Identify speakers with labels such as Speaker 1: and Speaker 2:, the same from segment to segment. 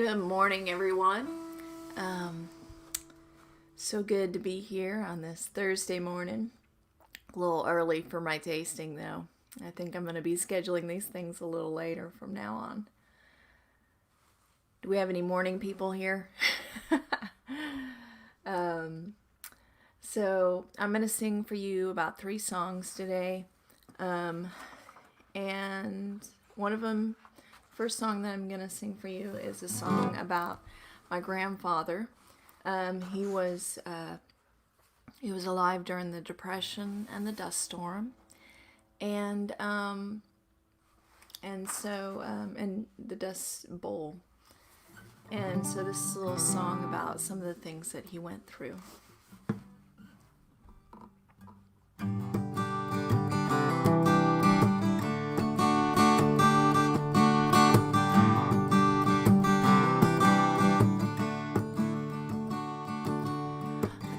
Speaker 1: Good morning, everyone. So good to be here on this Thursday morning. A little early for my tasting, though. I think I'm going to be scheduling these things a little later from now on. Do we have any morning people here? So I'm going to sing for you about 3 songs today. And one of them, first song that I'm going to sing for you is a song about my grandfather. He was alive during the Depression and the dust storm, and the Dust Bowl. And so this is a little song about some of the things that he went through.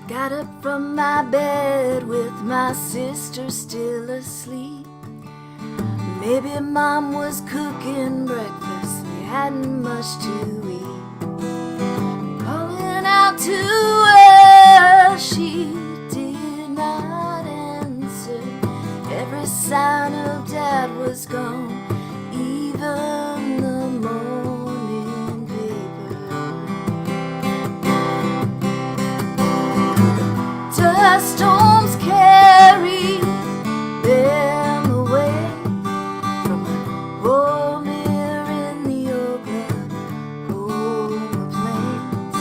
Speaker 1: Got up from my bed with my sister still asleep. Maybe Mom was cooking breakfast, we hadn't much to eat. Calling out to her, she did not answer. Every sign of Dad was gone, even the morning paper. Dust storms carry them away from my home here in the Oklahoma plains.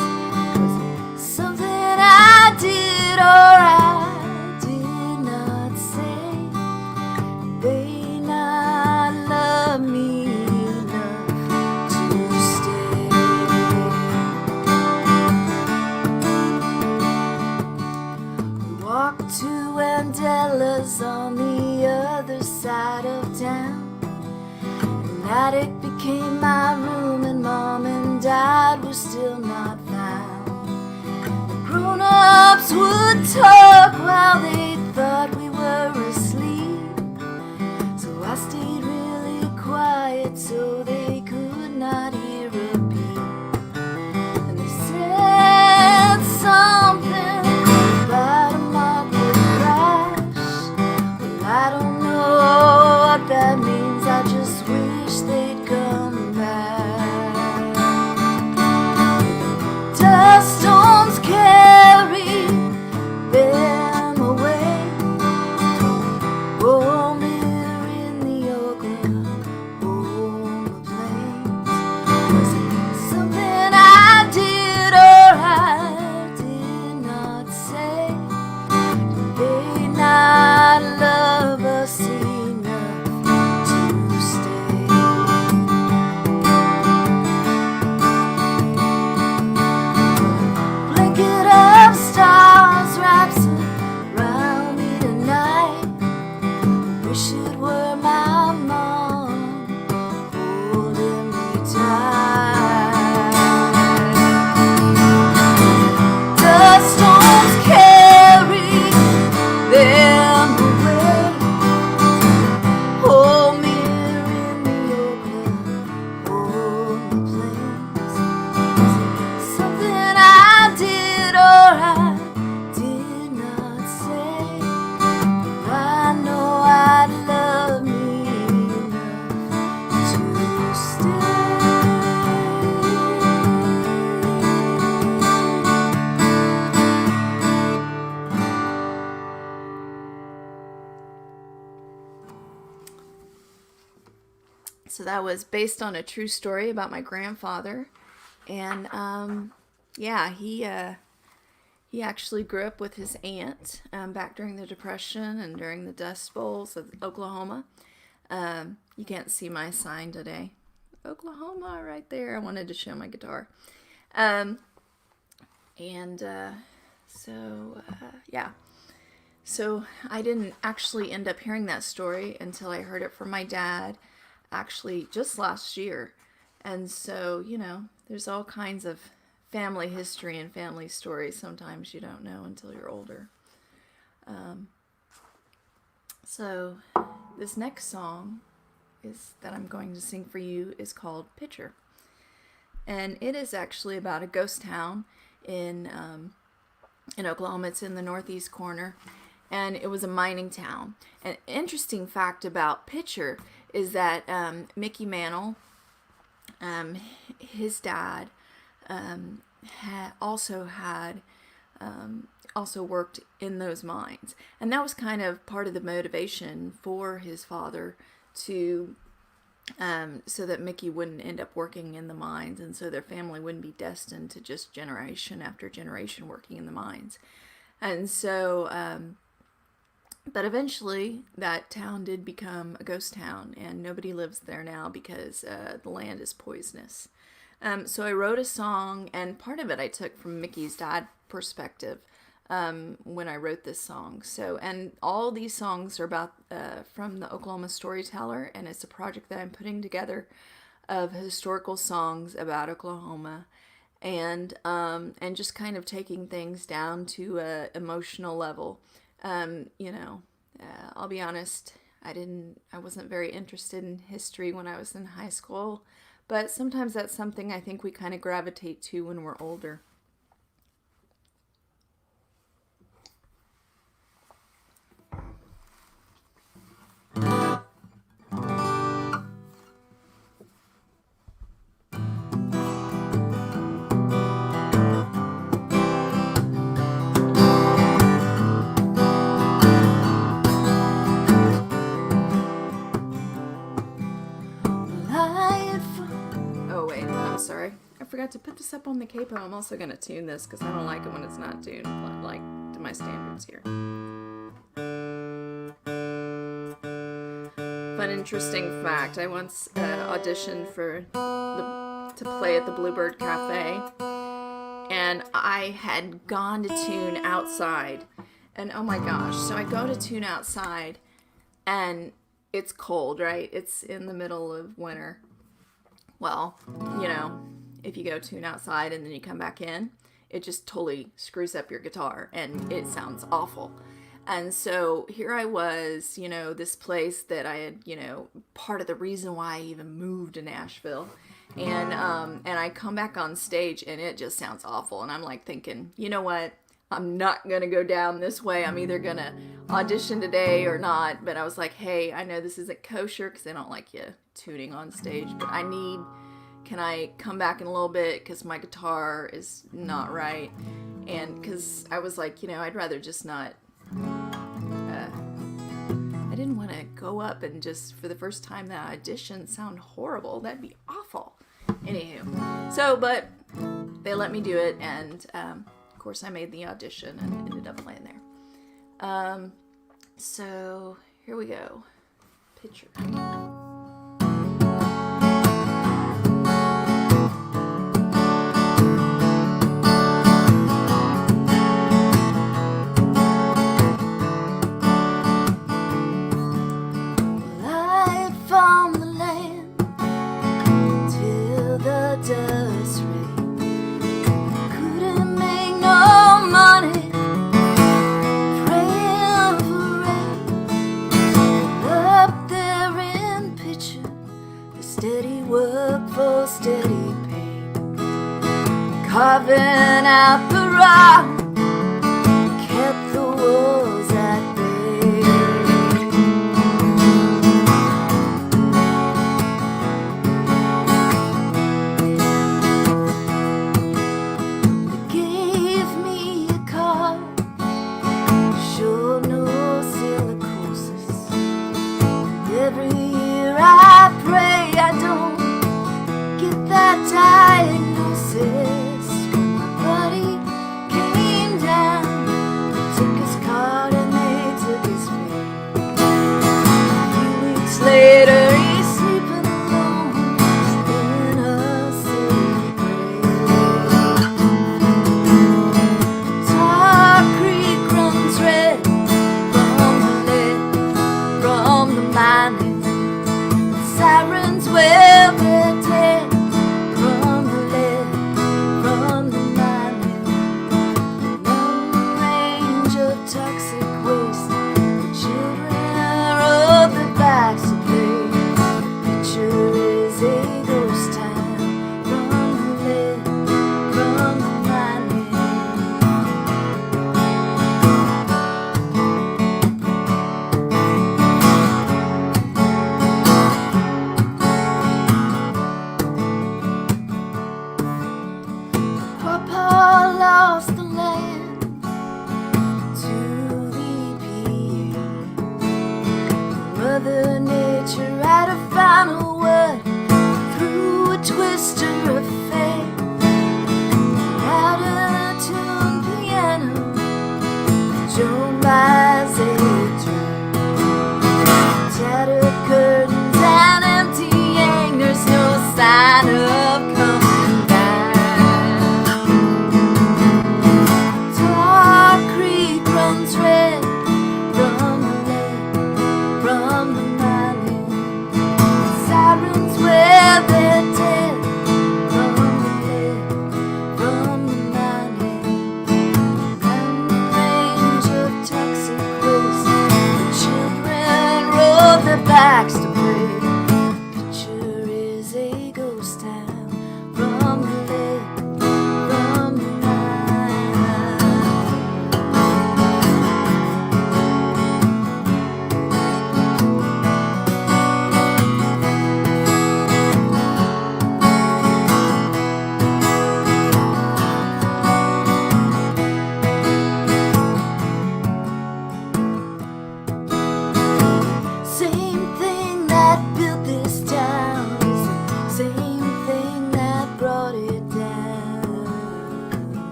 Speaker 1: 'Cause something I did or I did not say may not love me enough to stay. Walked to Andela's on the other side of town. An attic became my room, and Mom and Dad were still not found. The grown-ups would talk while they thought we were asleep, so I stayed really quiet so they could not hear a peep. And they said something about a market crash. Well, I don't know what that means, I just wish they'd come back. Dust storms carry them away from home here in the Oklahoma plains. Was it something I did or I did not say? Did they not love us enough to stay? Blanket of stars wraps around me tonight. Wish it were my mom holding me tight. Dust storms carry them away. Home here in the Oklahoma plains. Something I did or I did not say. I know I'd love me enough to stay. So that was based on a true story about my grandfather, and he actually grew up with his aunt back during the Depression and during the Dust Bowls of Oklahoma. You can't see my sign today, Oklahoma, right there. I wanted to show my guitar, So I didn't actually end up hearing that story until I heard it from my dad, actually just last year. And so, there's all kinds of family history and family stories sometimes you don't know until you're older. So this next song that I'm going to sing for you is called Picher. and it is actually about a ghost town in Oklahoma. It's in the northeast corner, and it was a mining town. An interesting fact about Picher is that Mickey Mantle, his dad, also worked in those mines, and that was kind of part of the motivation for his father to so that Mickey wouldn't end up working in the mines, and so their family wouldn't be destined to just generation after generation working in the mines. And so but eventually that town did become a ghost town, and nobody lives there now because the land is poisonous. So I wrote a song, and part of it I took from Mickey's dad perspective when I wrote this song. So, and all these songs are about from the Oklahoma Storyteller, and it's a project that I'm putting together of historical songs about Oklahoma, and just kind of taking things down to a emotional level. I'll be honest, I wasn't very interested in history when I was in high school, but sometimes that's something I think we kind of gravitate to when we're older. Sorry, I forgot to put this up on the capo. I'm also going to tune this because I don't like it when it's not tuned, like to my standards here. Fun, interesting fact. I once auditioned to play at the Bluebird Cafe, and I had gone to tune outside, and oh my gosh, so I go to tune outside, and it's cold, right? It's in the middle of winter. Well, if you go tune outside and then you come back in, it just totally screws up your guitar, and it sounds awful. And so here I was, this place that I had, part of the reason why I even moved to Nashville. And I come back on stage and it just sounds awful. And I'm like thinking, you know what? I'm not going to go down this way. I'm either going to audition today or not. But I was like, hey, I know this isn't kosher because they don't like you tuning on stage. But can I come back in a little bit because my guitar is not right? And because I was like, I'd rather just not. I didn't want to go up and just, for the first time that audition, sound horrible. That'd be awful. Anywho. So, but they let me do it, and of course I made the audition and ended up playing there. So here we go. Picher. Steady pain, carving out the rock, kept the walls at bay. They gave me a card, sure no silicosis. Every year I pray I don't that diagnosis. My body came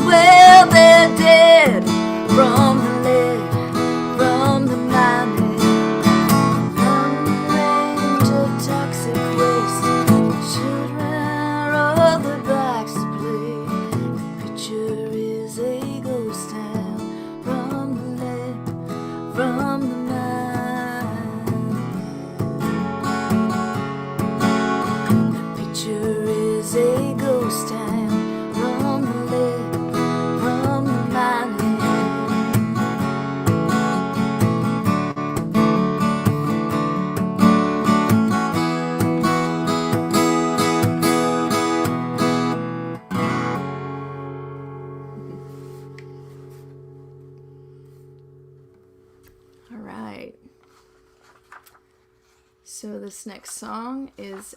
Speaker 1: Well, they're dead from the lead, from the mining, from the range of toxic waste. Children of the blacks to play. Picher is a ghost town from the lead, from the mining. Picher is a ghost town from the lead, from the mining. All right. So this next song is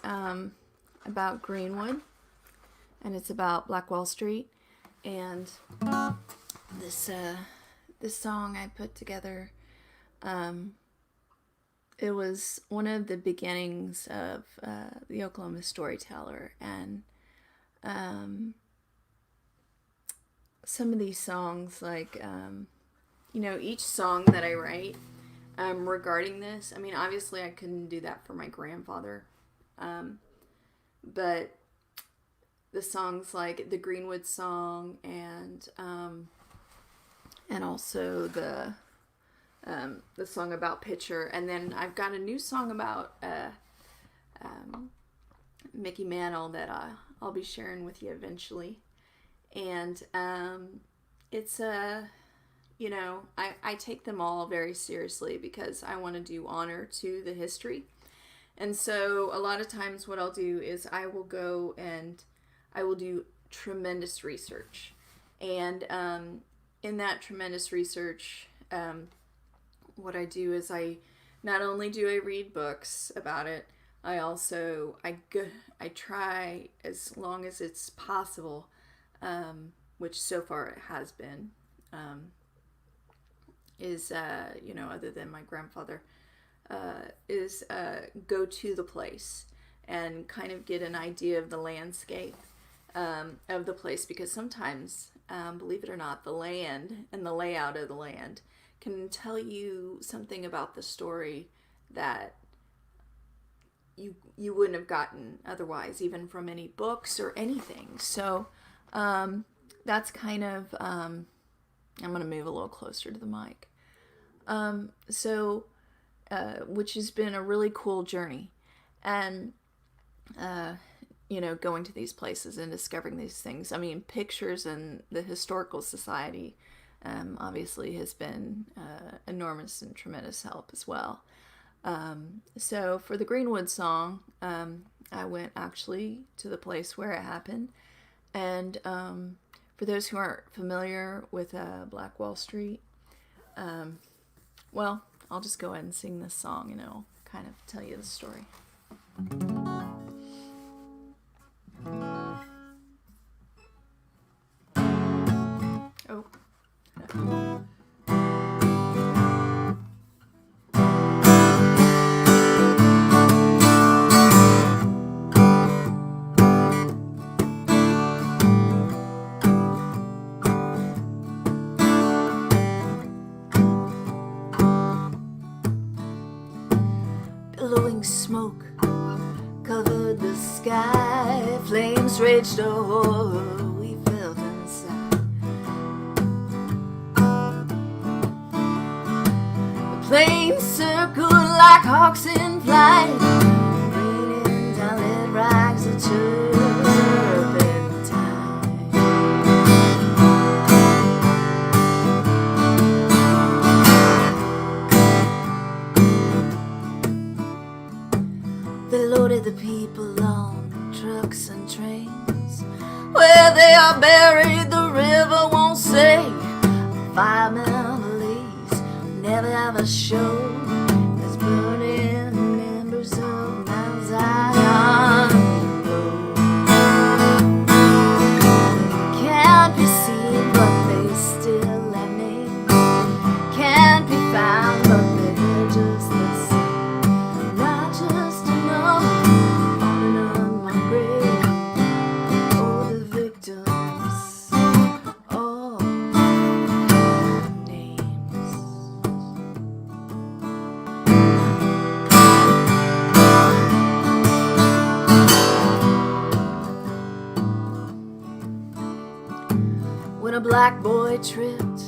Speaker 1: about Greenwood, and it's about Black Wall Street. And this song I put together, it was one of the beginnings of the Oklahoma Storyteller, and some of these songs, like each song that I write regarding this, I mean, obviously I couldn't do that for my grandfather, but the songs like the Greenwood song and also the song about Picher, and then I've got a new song about Mickey Mantle that I'll be sharing with you eventually. And it's I take them all very seriously because I want to do honor to the history. And so a lot of times what I'll do is I will go and I will do tremendous research. And in that tremendous research, what I do is I not only do I read books about it, I also I try as long as it's possible, which so far it has been, is other than my grandfather, is go to the place and kind of get an idea of the landscape of the place, because sometimes, believe it or not, the land and the layout of the land can tell you something about the story that you wouldn't have gotten otherwise, even from any books or anything. So that's kind of, I'm going to move a little closer to the mic. Which has been a really cool journey. And, going to these places and discovering these things. I mean, pictures and the Historical Society obviously has been enormous and tremendous help as well. So for the Greenwood song, I went actually to the place where it happened. And for those who aren't familiar with Black Wall Street, well, I'll just go ahead and sing this song and it'll kind of tell you the story. Oh. Billowing smoke covered the sky. Flames raged a horror we felt inside. The planes circled like hawks in flight, raining down lead rags of turpentine. They loaded the people on trucks and trains. Where they are buried, the river won't say. Firemen police never have a show. There's burning members of Mount Zion Road. Can't be seen, but they still have names. Can't be found, but they're just the same. Not just enough on and on my grave. Oh, the victims. Oh, black boy tripped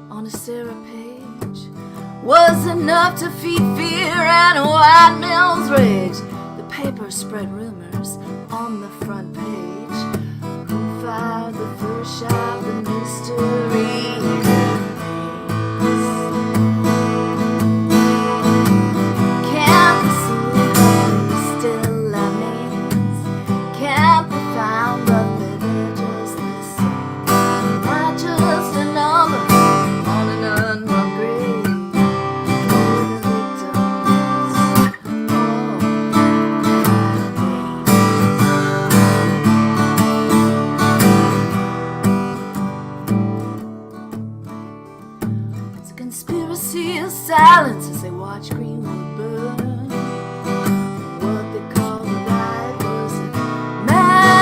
Speaker 1: on a Sarah page was enough to feed fear and a white man's rage. The paper spread rumors on the front page. Who fired the first shot? The mystery remains. Can't be seen, but they still have names. Can't be found, but they're just the same. Not just a number on an unmarked grave. For the victims, all it's a conspiracy of silence as they watch Greenwood burn. What they call the riot was a massacre.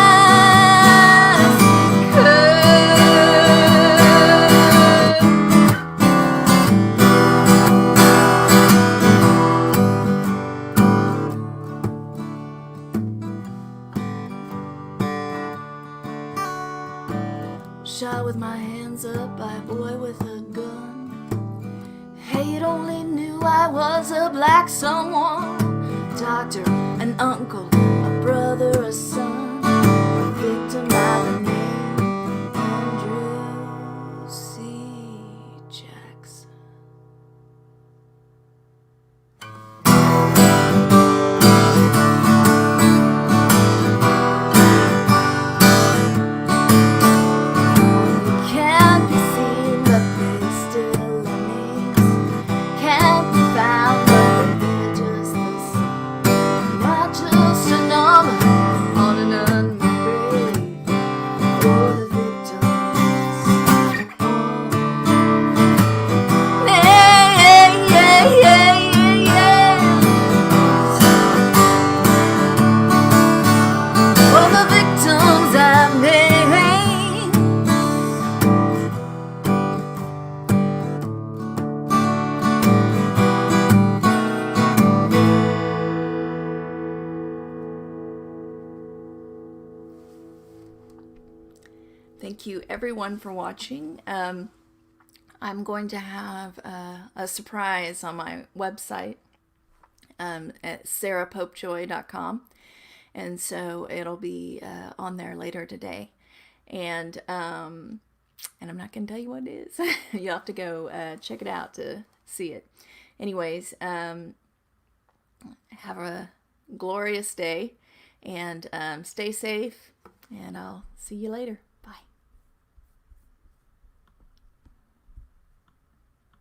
Speaker 1: Shot with my hands up by a boy with a gun. Hate only knew I was a black someone. Doctor, an uncle, a brother, a son. A victim by the name Andrew C. Jackson. Can't be seen, but they still are names. Can't be found, but they're just the same. Not just a number on an unmarked grave. For the victims, for the victims I've named. Thank you everyone for watching. I'm going to have a surprise on my website at sarahpopejoy.com, and so it'll be on there later today. And I'm not going to tell you what it is. You'll have to go check it out to see it. Anyways, have a glorious day, and stay safe, and I'll see you later.